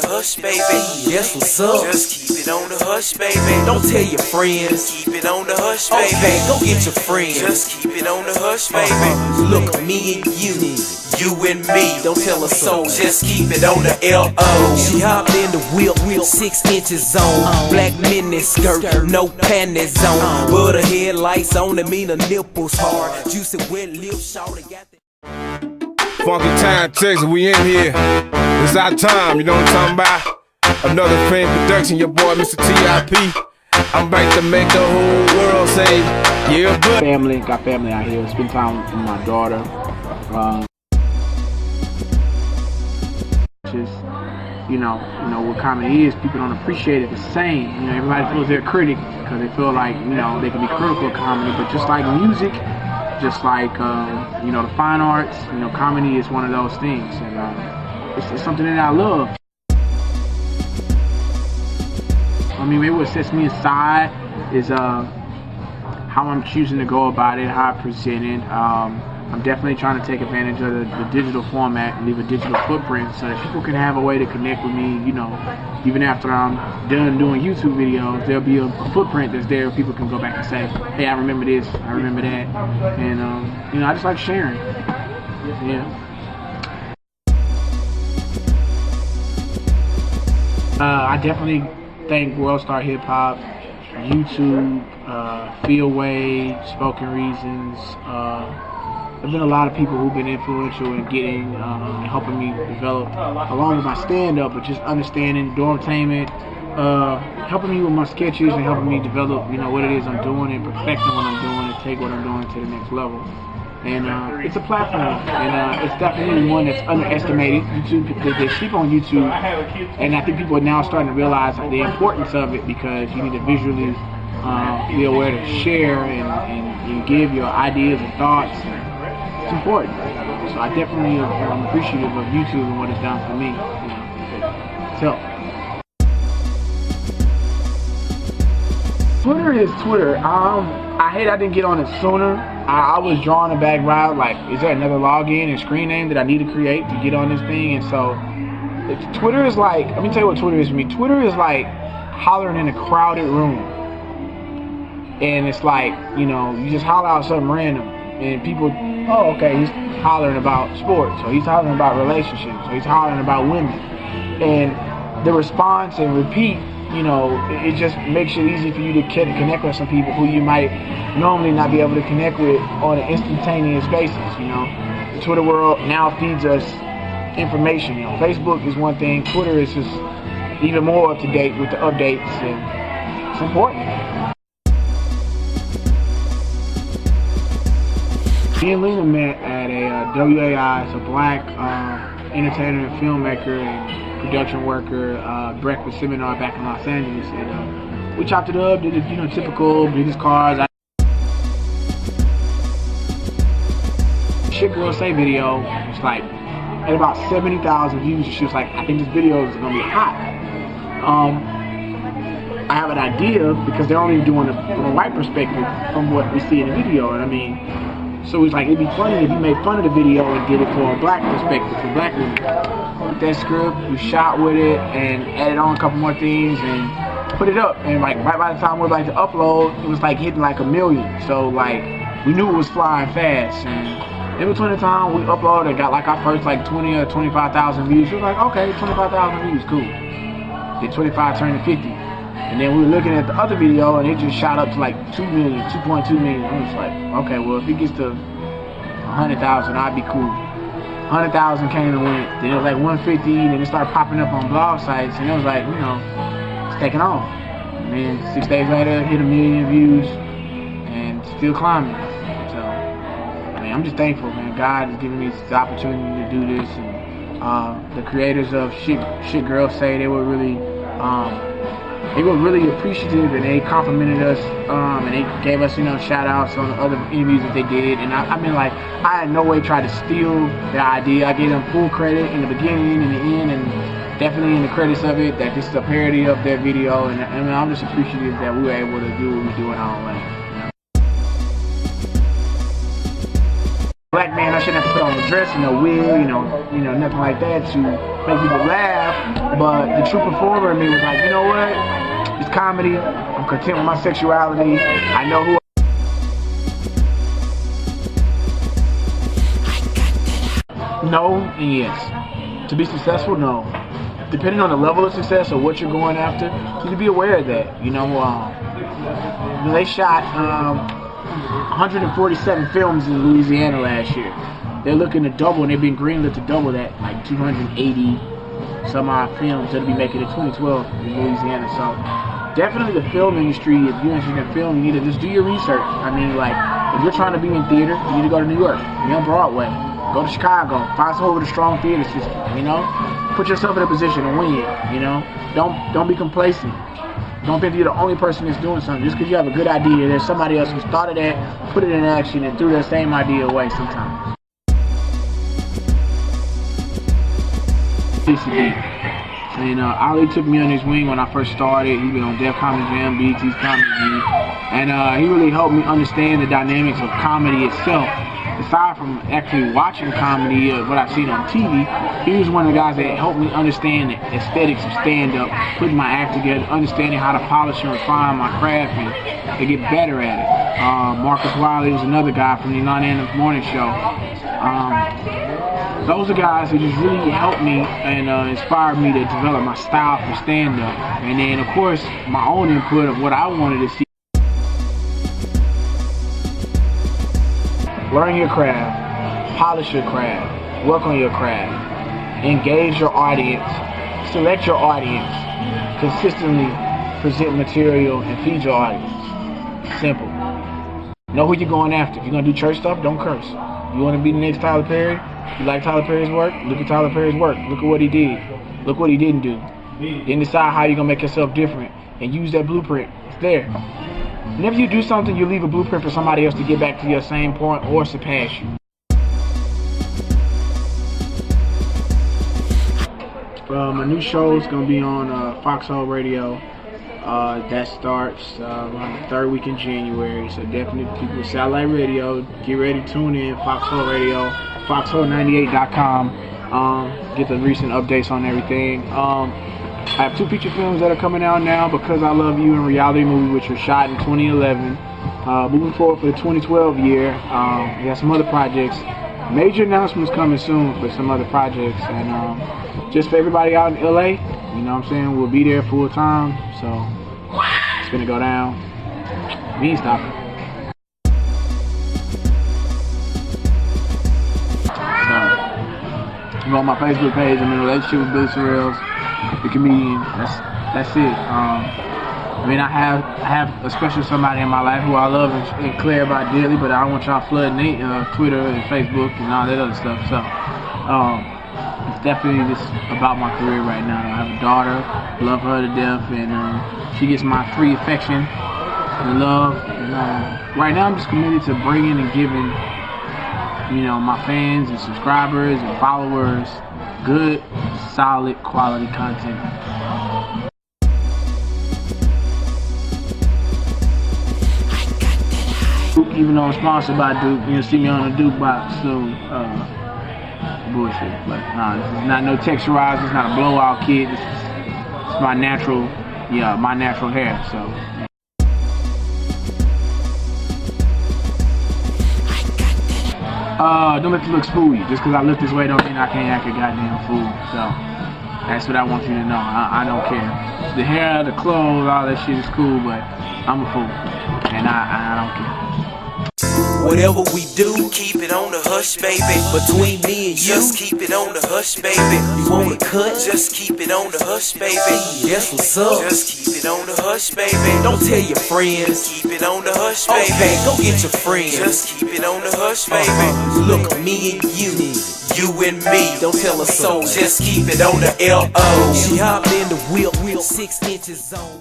the hush, baby. Yes, what's up? Just keep it on the hush, baby. Don't tell your friends. Keep it on the hush, baby. Okay, go get your friends. Just keep it on the hush, baby. Look, me and you and me. Don't tell a soul. Just keep it on the L.O. She hopped in the whip, 6 inches on. Black mini skirt, no panties on. But her headlights on, that mean her nipples hard. Juicy wet lips, shawty got the Funky Time, Texas, we in here. It's our time, you know what I'm talking about? Another fan production, your boy Mr. T.I.P. I'm back to make the whole world say, yeah, but got family out here. Spend time with my daughter. Just, you know what comedy is. People don't appreciate it the same. You know, everybody feels they're a critic because they feel like, you know, they can be critical of comedy. But just like music, just like you know, the fine arts, you know, comedy is one of those things, and it's something that I love. I mean, maybe what sets me aside is how I'm choosing to go about it, how I present it. I'm definitely trying to take advantage of the digital format and leave a digital footprint so that people can have a way to connect with me, you know, even after I'm done doing YouTube videos. There'll be a footprint that's there. People can go back and say, hey, I remember this, I remember that. And, you know, I just like sharing. Yeah. I definitely thank World Star Hip Hop, YouTube, Field Wade, Spoken Reasons. There's been a lot of people who've been influential in getting and helping me develop, along with my stand-up, but just understanding dormtainment, helping me with my sketches and helping me develop, you know, what it is I'm doing and perfecting what I'm doing and take what I'm doing to the next level. And it's a platform, and it's definitely one that's underestimated. YouTube, they sleep on YouTube, and I think people are now starting to realize the importance of it because you need to visually be aware to share and give your ideas and thoughts. It's important. So I definitely am appreciative of YouTube and what it's done for me. You know, it's helped. Twitter is Twitter. I hate I didn't get on it sooner. I was drawing a back route, like, is there another login and screen name that I need to create to get on this thing? And so, Twitter is like, let me tell you what Twitter is for me. Twitter is like hollering in a crowded room. And it's like, you know, you just holler out something random. And people, oh, okay, he's hollering about sports, or he's hollering about relationships, or he's hollering about women. And the response and repeat, you know, it just makes it easy for you to connect with some people who you might normally not be able to connect with on an instantaneous basis, you know. The Twitter world now feeds us information, you know. Facebook is one thing, Twitter is just even more up to date with the updates, and it's important. Me and Lena met at a WAI, it's a black entertainer and filmmaker and production worker breakfast seminar back in Los Angeles, and we chopped it up, did you know, typical business cards. Shit Girl Say video, it's like at about 70,000 views, and she was like, I think this video is gonna be hot. I have an idea because they're only doing it from a white perspective from what we see in the video, and I mean, so it's like, it'd be funny if you made fun of the video and did it for a black perspective, for black women. With that script, we shot with it and added on a couple more things and put it up. And like right by the time we were like to upload, it was like hitting like 1 million. So like, we knew it was flying fast. And in between the time we uploaded and got like our first like 20 or 25,000 views, we were like, okay, 25,000 views, cool. Then 25 turned to 50. And then we were looking at the other video and it just shot up to like 2 million, 2.2 million. I was like, okay, well if it gets to 100,000, I'd be cool. 100,000 came and went. Then it was like 150, and then it started popping up on blog sites, and it was like, you know, it's taking off. And then 6 days later, hit 1 million views, and still climbing. So, I mean, I'm just thankful, man. God has given me the opportunity to do this, and the creators of Shit Girls Say, they were really appreciative, and they complimented us, and they gave us, you know, shout outs on other interviews that they did. And I mean, like, I in no way tried to steal their idea. I gave them full credit in the beginning and the end, and definitely in the credits of it, that this is a parody of their video. And I mean, I'm just appreciative that we were able to do what we do in our own lane. Black man, I shouldn't have to put on a dress and a wig, you know, nothing like that to make people laugh, but the true performer in me was like, you know what? It's comedy. I'm content with my sexuality. I know who No and yes. To be successful, no. Depending on the level of success or what you're going after, you need to be aware of that. You know, they shot 147 films in Louisiana last year. They're looking to double, and they've been greenlit to double that, like 280 some odd films that'll be making it 2012 in Louisiana. So definitely the film industry, if you're interested in film, you need to just do your research. I mean, like, if you're trying to be in theater, you need to go to New York, be on Broadway. Go to Chicago, find someone with a strong theater system, you know? Put yourself in a position to win, you know? Don't be complacent. Don't think you're the only person that's doing something. Just because you have a good idea, there's somebody else who started that, put it in action, and threw that same idea away sometimes. You know, Ali took me on his wing when I first started. He's been on Def Comedy Jam, BET's Comedy View, and he really helped me understand the dynamics of comedy itself. Aside from actually watching comedy, what I've seen on TV, he was one of the guys that helped me understand the aesthetics of stand-up, putting my act together, understanding how to polish and refine my craft and to get better at it. Marcus Wiley was another guy from the Anonymous Morning Show. Those are guys who just really helped me and inspired me to develop my style for stand-up. And then, of course, my own input of what I wanted to see. Learn your craft, polish your craft, work on your craft, engage your audience, select your audience, consistently present material and feed your audience. Simple. Know who you're going after. If you're going to do church stuff, don't curse. You want to be the next Tyler Perry? You like Tyler Perry's work? Look at Tyler Perry's work. Look at what he did. Look what he didn't do. Then decide how you're going to make yourself different and use that blueprint. It's there. Whenever you do something, you leave a blueprint for somebody else to get back to your same point or surpass you. My new show is going to be on Foxhole Radio. That starts around the third week in January. So definitely people with satellite radio, get ready to tune in. Foxhole Radio, foxhole98.com. Get the recent updates on everything. I have 2 feature films that are coming out now, Because I Love You and Reality Movie, which were shot in 2011. Moving forward for the 2012 year, we have some other projects. Major announcements coming soon for some other projects. And just for everybody out in LA, you know what I'm saying, we'll be there full time. So it's going to go down. We ain't stopping. So, I'm on my Facebook page. I'm in a relationship with BillySorrells, the comedian. That's it. I mean, I have a special somebody in my life who I love and care about dearly, but I don't want y'all flooding Twitter and Facebook and all that other stuff. So it's definitely just about my career right now. I have a daughter, love her to death, and she gets my free affection and love. And right now, I'm just committed to bringing and giving, you know, my fans and subscribers and followers good, solid, quality content. Even though I'm sponsored by Duke, you'll see me on the Duke box soon. Bullshit, but nah, this is not no texturized. It's not a blowout kit. It's my natural, my natural hair. So. Don't let the looks fool you. Just because I look this way don't mean I can't act a goddamn fool. So that's what I want you to know. I don't care. The hair, the clothes, all that shit is cool, but I'm a fool, and I don't care. Whatever we do, Keep it on the hush, baby. between me and you, Just keep it on the hush, baby. you wanna cut? Just keep it on the hush, baby. That's what's up. Just keep it on the hush, baby. Don't tell your friends. Keep it on the hush, baby. Okay, go get your friends. Just keep it on the hush, baby. Look, me and you and me. don't tell a soul. Just keep it on the LO. She hopped in the wheel 6 inches on.